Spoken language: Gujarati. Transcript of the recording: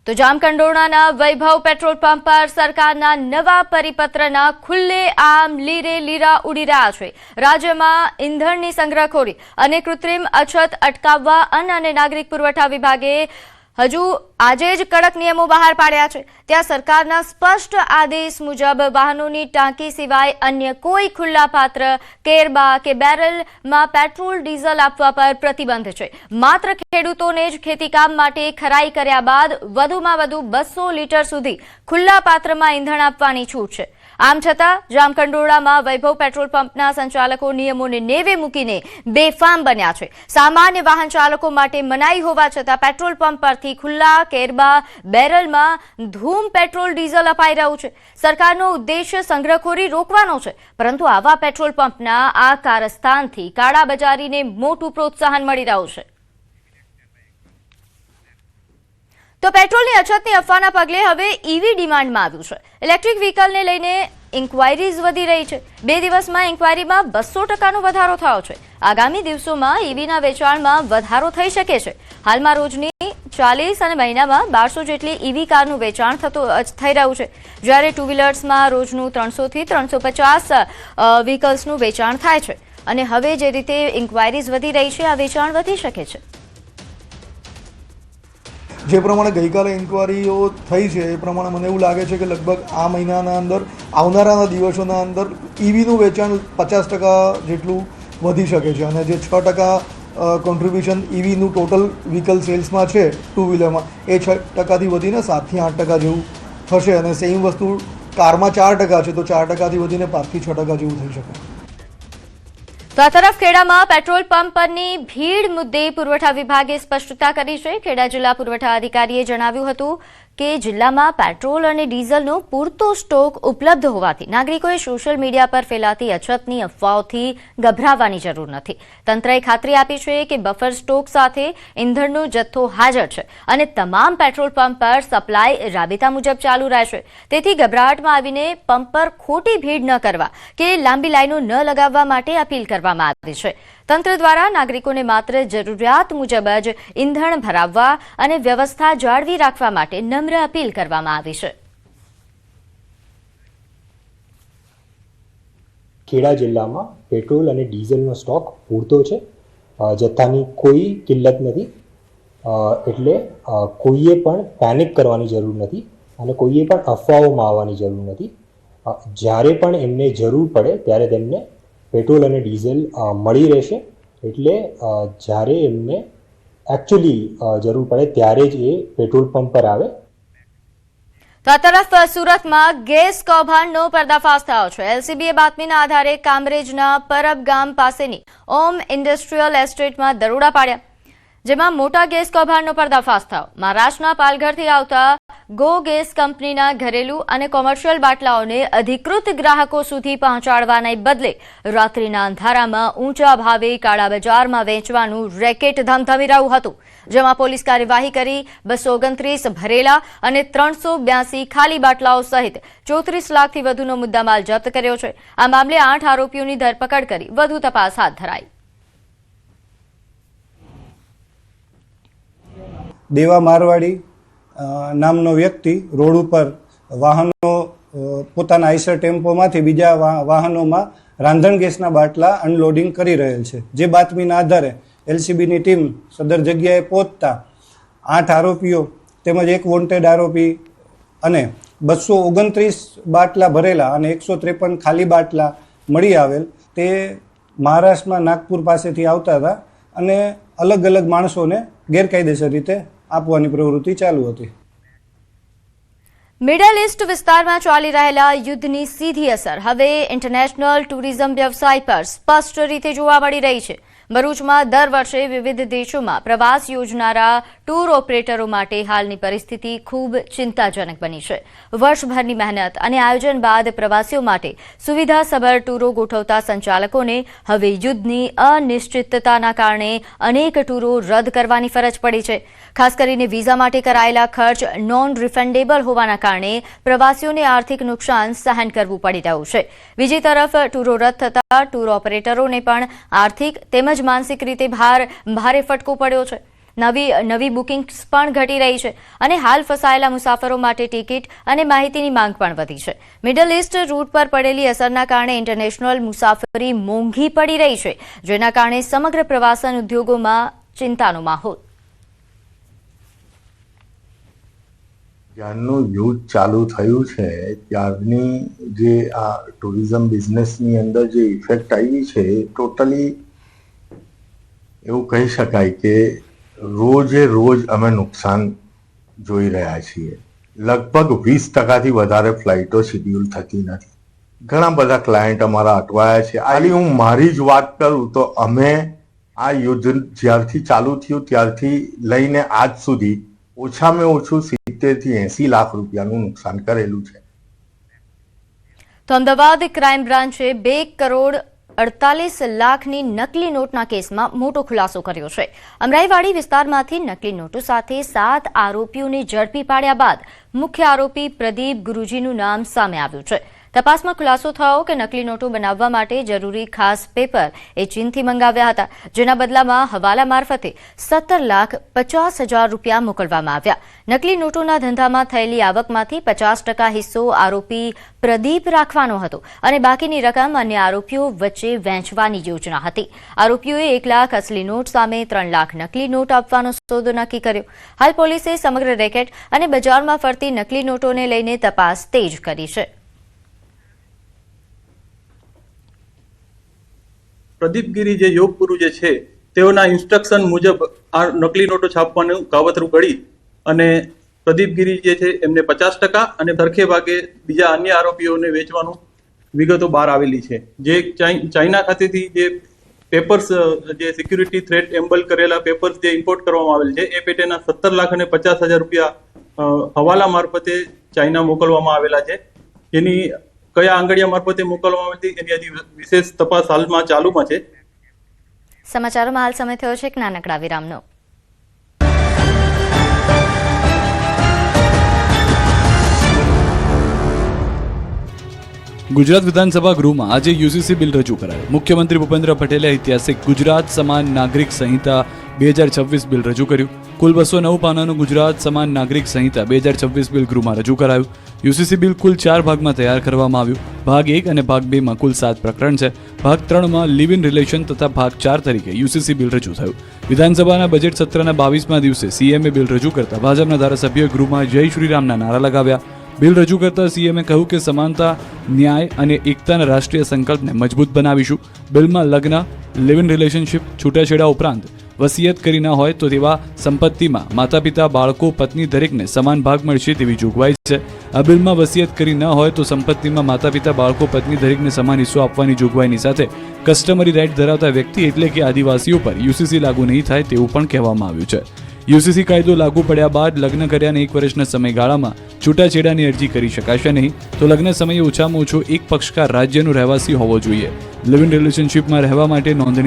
તો જામકંડોરણાના વૈભવ પેટ્રોલ પંપ પર સરકારના નવા પરિપત્રના ખુલ્લેઆમ લીરે લીરા ઉડી રહ્યા છે। રાજ્યમાં ઇંધણની સંગ્રહખોરી અને કૃત્રિમ અછત અટકાવવા અન્ન અને નાગરિક પુરવઠા વિભાગે હજુ આજે જ કડક નિયમો બહાર પાડ્યા છે। ત્યાં સરકારના સ્પષ્ટ આદેશ મુજબ વાહનોની ટાંકી સિવાય અન્ય કોઈ ખુલ્લા પાત્ર, કેરબા કે બેરલમાં પેટ્રોલ ડીઝલ આપવા પર પ્રતિબંધ છે। માત્ર ખેડૂતોને જ ખેતીકામ માટે ખરાઈ કર્યા બાદ વધુમાં વધુ 200 લીટર સુધી ખુલ્લા પાત્રમાં ઈંધણ આપવાની છૂટ છે। આમ છતાં જામકંડોરણામાં વૈભવ પેટ્રોલ પંપના સંચાલકો નિયમોને નેવે મૂકીને બેફામ બન્યા છે। સામાન્ય વાહન ચાલકો માટે મનાઈ હોવા છતાં પેટ્રોલ પંપ પરથી ખુલ્લા કેરબા, બેરલમાં ધૂમ પેટ્રોલ ડીઝલ અપાઈ રહ્યું છે। સરકારનો ઉદ્દેશ્ય સંગ્રહખોરી રોકવાનો છે, પરંતુ આવા પેટ્રોલ પંપના આ કારસ્તાનથી કાળાબજારીને મોટું પ્રોત્સાહન મળી રહ્યું છે। તો પેટ્રોલની અછતની અફવાના પગલે હવે ઈવી ડિમાન્ડમાં આવ્યું છે। ઇલેક્ટ્રિક વ્હીકલને લઈને ઇન્ક્વાયરીઝ વધી રહી છે। 2 દિવસમાં ઇન્ક્વાયરીમાં 200%નો વધારો થયો છે। આગામી દિવસોમાં ઈવીના વેચાણમાં વધારો થઈ શકે છે। હાલમાં રોજની 40 અને મહિનામાં 1200 જેટલી ઈવી કારનું વેચાણ થઈ રહ્યું છે, જ્યારે ટુ વ્હીલર્સમાં રોજનું 300 થી 350 વ્હીકલ્સનું વેચાણ થાય છે। અને હવે જે રીતે ઇન્ક્વાયરીઝ વધી રહી છે, આ વેચાણ વધી શકે છે। જે પ્રમાણે ગઈકાલે ઇન્ક્વાયરીઓ થઈ છે એ પ્રમાણે મને એવું લાગે છે કે લગભગ આ મહિનાના અંદર, આવનારા દિવસોના અંદર ઈવીનું વેચાણ 50% જેટલું વધી શકે છે। અને જે 6% કોન્ટ્રીબ્યુશન ઈવીનું ટોટલ વ્હીકલ સેલ્સમાં છે ટુ વ્હીલરમાં, એ 6%થી વધીને 7 થી 8% જેવું થશે। અને સેમ વસ્તુ કારમાં 4% છે, તો 4%થી વધીને 5 થી 6% જેવું થઈ શકે। તો આ તરફ ખેડામાં પેટ્રોલ પંપ પરની ભીડ મુદ્દે પુરવઠા વિભાગે સ્પષ્ટતા કરી છે। ખેડા જિલ્લા પુરવઠા અધિકારીએ જણાવ્યું હતું કે જિલ્લામાં પેટ્રોલ અને ડીઝલનો પૂરતો સ્ટોક ઉપલબ્ધ હોવાથી નાગરિકોએ સોશિયલ મીડિયા પર ફેલાતી અછતની અફવાઓથી ગભરાવાની જરૂર નથી। તંત્રએ ખાતરી આપી છે કે બફર સ્ટોક સાથે ઈંધણનો જથ્થો હાજર છે અને તમામ પેટ્રોલ પંપ પર સપ્લાય રાબેતા મુજબ ચાલુ રહેશે। તેથી ગભરાટમાં આવીને પંપ પર ખોટી ભીડ ન કરવા કે લાંબી લાઈનો ન લગાવવા માટે અપીલ કરવામાં આવી છે। તંત્ર દ્વારા નાગરિકોને માત્ર જરૂરિયાત મુજબ જ ઈંધણ ભરાવવા અને વ્યવસ્થા જાળવી રાખવા માટે નમ્ર અપીલ કરવામાં આવી છે। ખેડા જિલ્લામાં પેટ્રોલ અને ડીઝલનો સ્ટોક પૂરતો છે। જથ્થાની કોઈ કિલ્લત નથી, એટલે કોઈએ પણ પેનિક કરવાની જરૂર નથી અને કોઈએ પણ અફવાઓમાં આવવાની જરૂર નથી। જ્યારે પણ એમને જરૂર પડે ત્યારે તેમને પેટ્રોલ અને ડીઝલ મળી રહેશે। એટલે જ્યારે એમને એકચ્યુઅલી જરૂર પડે ત્યારે જ એ પેટ્રોલ પંપ પર આવે। તો આ તરફ સુરતમાં ગેસ કૌભાંડનો પર્દાફાશ થયો છે। એલસીબીએ બાતમીના આધારે કામરેજના પરબ ગામ પાસેની ઓમ ઇન્ડસ્ટ્રીયલ એસ્ટેટમાં દરોડા પાડ્યા, જેમાં મોટા ગેસ કૌભાંડનો પર્દાફાશ થયો। મહારાષ્ટ્રના પાલઘરથી આવતા ગો ગેસ કંપનીના ઘરેલું અને કોમર્શિયલ બાટલાઓને અધિકૃત ગ્રાહકો સુધી પહોંચાડવાને બદલે રાત્રિના અંધારામાં ઊંચા ભાવે કાળા બજારમાં વેચવાનું રેકેટ ધમધમી રહ્યું હતું, જેમાં પોલીસ કાર્યવાહી કરી 229 ભરેલા અને 382 ખાલી બાટલાઓ સહિત 34 લાખથી વધુનો મુદ્દામાલ જપ્ત કર્યો છે। આ મામલે 8 આરોપીઓની ધરપકડ કરી વધુ તપાસ હાથ ધરાઈ। દેવા મારવાડી નામનો વ્યક્તિ રોડ ઉપર વાહનો પોતાના આઈસર ટેમ્પોમાંથી બીજા વાહનોમાં રાંધણ ગેસના બાટલા અનલોડિંગ કરી રહેલ છે। જે બાતમીના આધારે એલસીબીની ટીમ સદર જગ્યાએ પહોંચતા 8 આરોપીઓ તેમજ એક વોન્ટેડ આરોપી અને 229 બાટલા ભરેલા અને 153 ખાલી બાટલા મળી આવેલ। તે મહારાષ્ટ્રમાં નાગપુર પાસેથી આવતા હતા અને અલગ અલગ માણસોને ગેરકાયદેસર રીતે આપવાની પ્રવૃત્તિ ચાલુ હતી। મિડલ ઇસ્ટ વિસ્તારમાં ચાલી રહેલા યુદ્ધની સીધી અસર હવે ઇન્ટરનેશનલ ટુરિઝમ વ્યવસાય પર સ્પષ્ટ રીતે જોવા મળી રહી છે। ભરૂચમાં દર વર્ષે વિવિધ દેશોમાં પ્રવાસ યોજનારા ટૂર ઓપરેટરો માટે હાલની પરિસ્થિતિ ખૂબ ચિંતાજનક બની છે। વર્ષભરની મહેનત અને આયોજન બાદ પ્રવાસીઓ માટે સુવિધાસભર ટૂરો ગોઠવતા સંચાલકોને હવે યુદ્ધની અનિશ્ચિતતાના કારણે અનેક ટૂરો રદ કરવાની ફરજ પડી છે। ખાસ કરીને વિઝા માટે કરાયેલા ખર્ચ નોન રિફંડેબલ હોવાના કારણે પ્રવાસીઓને આર્થિક નુકસાન સહન કરવું પડી રહ્યું છે। બીજી તરફ ટૂરો રદ થતા ટૂર ઓપરેટરોને પણ આર્થિક તેમજ માનસિક રીતે ભારે ફટકો પડ્યો છે। નવી બુકિંગ્સ પણ ઘટી રહી છે અને હાલ ફસાયેલા મુસાફરો માટે ટિકિટ અને માહિતીની માંગ પણ વધી છે. મિડલ ઇસ્ટ રૂટ પર પડેલી અસરના કારણે ઇન્ટરનેશનલ મુસાફરી મોંઘી પડી રહી છે, જેના કારણે સમગ્ર પ્રવાસન ઉદ્યોગોમાં ચિંતાનો માહોલ. જ્યારનું યુદ્ધ ચાલુ થયું છે ત્યારની જે આ ટુરિઝમ બિઝનેસની અંદર જે ઇફેક્ટ આવી છે ટોટલી એવું કહી શકાય કે રોજે રોજ અમે નુકસાન જોઈ રહ્યા છીએ. લગભગ 20% વધારે ફ્લાઇટો શેડ્યુલ થતી નથી. ઘણા બધા ક્લાયન્ટ અમારા અટવાયા છે. ખાલી હું મારી જ વાત કરું તો અમે આ યુદ્ધ જ્યારથી ચાલુ થયું ત્યારથી લઈને આજ સુધી ઓછામાં ઓછું 70 થી 80 લાખ રૂપિયાનું નુકસાન કરેલું છે. તો અમદાવાદ ક્રાઇમ બ્રાન્ચે 2.48 લાખની નકલી નોટના કેસમાં મોટો ખુલાસો કર્યો છે. અમરાઈવાડી વિસ્તારમાંથી નકલી નોટો સાથે 7 આરોપીઓને ઝડપી પાડ્યા બાદ મુખ્ય આરોપી પ્રદીપ ગુરુજીનું નામ સામે આવ્યું છે. તપાસમાં ખુલાસો થયો કે નકલી નોટો બનાવવા માટે જરૂરી ખાસ પેપર એ ચીનથી મંગાવ્યા હતા, જેના બદલામાં હવાલા મારફતે 17,50,000 રૂપિયા મોકલવામાં આવ્યા. નકલી નોટોના ધંધામાં થયેલી આવકમાંથી 50% હિસ્સો આરોપી પ્રદીપ રાખવાનો હતો અને બાકીની રકમ અન્ય આરોપીઓ વચ્ચે વહેંચવાની યોજના હતી. આરોપીઓએ 1 લાખ અસલી નોટ સામે 3 લાખ નકલી નોટ આપવાનો સોદો નક્કી કર્યો. હાલ પોલીસે સમગ્ર રેકેટ અને બજારમાં ફરતી નકલી નોટોને લઈને તપાસ તેજ કરી છે. પ્રદીપ ગીરી જે યોગગુરુ જે છે તેઓના ઇન્સ્ટ્રક્શન મુજબ આ નકલી નોટો છાપવાનું કાવતરું ઘડી અને પ્રદીપ ગીરી જે છે એમને 50% અને સરખે ભાગે બીજા અન્ય આરોપીઓને વેચવાનું વિગતો બહાર આવેલી છે. જે ચાઇના ખાતેથી જે પેપર્સ જે સિક્યુરિટી થ્રેટ એમ્બલ કરેલા પેપર્સ જે ઇમ્પોર્ટ કરવામાં આવેલ છે એ પેટેના 17,50,000 રૂપિયા હવાલા મારફતે ચાઇના મોકલવામાં આવેલા છે. જેની કયા આંગળીયા મારફતે મોકલવામાં આવી હતી એની હજી વિશેષ તપાસ હાલમાં ચાલુમાં છે. સમાચારોમાં હાલ સમય થયો છે એક નાનકડા વિરામનો. ગુજરાત વિધાનસભા ગૃહમાં આજે યુસીસી બિલ રજૂ કરાયું. મુખ્યમંત્રી ભૂપેન્દ્ર પટેલે ઐતિહાસિક ગુજરાત સમાન નાગરિક સંહિતા 2026 બિલ રજૂ કર્યું. કુલ 209 પાનાનું ગુજરાત સમાન નાગરિક સંહિતા 2026 બિલ ગૃહમાં રજૂ કરાયું. યુસીસી બિલ કુલ 4 ભાગમાં તૈયાર કરવામાં આવ્યું. ભાગ 1 અને ભાગ 2 માં કુલ 7 પ્રકરણ છે. ભાગ 3 માં લિવ ઇન રિલેશન તથા ભાગ 4 તરીકે યુસીસી બિલ રજૂ થયું. વિધાનસભાના બજેટ સત્રના 22મા દિવસે સીએમએ બિલ રજૂ કરતા ભાજપના ધારાસભ્યોએ ગૃહમાં જય શ્રીરામના નારા લગાવ્યા. બિલ રજૂ કરતા સીએમએ કહ્યું કે સમાનતા, ન્યાય અને એકતાના રાષ્ટ્રીય સંકલ્પને મજબૂત બનાવીશું. બિલમાં લગ્ન, લિવ ઇન રિલેશનશિપ, છૂટાછેડા ઉપરાંત વસિયત કરી ન હોય તો તેવા સંપત્તિમાં માતા પિતા, બાળકો, પત્ની દરેકને સમાન ભાગ મળશે તેવી જોગવાઈ છે. આ બિલમાં વસિયત કરી ન હોય તો સંપત્તિમાં માતા પિતા, બાળકો, પત્ની દરેકને સમાન હિસ્સો આપવાની જોગવાઈની સાથે કસ્ટમરી રાઇટ ધરાવતા વ્યક્તિ એટલે કે આદિવાસીઓ પર યુસીસી લાગુ નહીં થાય તેવું પણ કહેવામાં આવ્યું છે. યુસીસી કાયદો લાગુ પડ્યા બાદ લગ્ન કર્યાના 1 વર્ષના સમયગાળામાં છૂટાછેડાની અરજી કરી શકાશે નહીં. તો લગ્ન સમયે ઓછામાં ઓછો એક પક્ષકાર રાજ્યનો રહેવાસી હોવો જોઈએ. લિવ ઇન રિલેશનશિપમાં રહેવા માટે નોંધણી